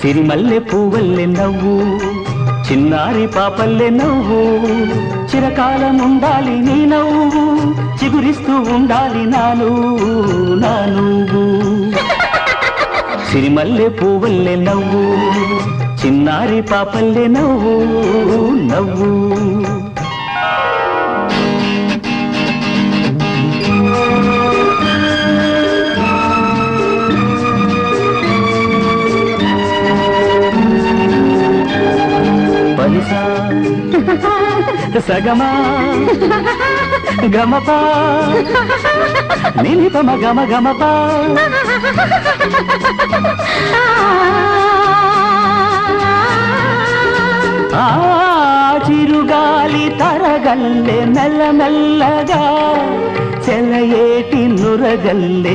సిరిమల్లె పువ్వల్లె నవ్వు చిన్నారి పాపల్లె నవ్వు చిరకాలం ఉండాలి నీ నవ్వు చిగురిస్తూ ఉండాలి నా నువ్వు సిరిమల్లె పువ్వల్లె నవ్వు చిన్నారి పాపల్లె నవ్వు పనిసా సగమా గమపా నిలిపమ గమపా ఆ చిరుగాలి తరగల్లె మెల్లమెల్లగా చెలయేటి నురగల్లె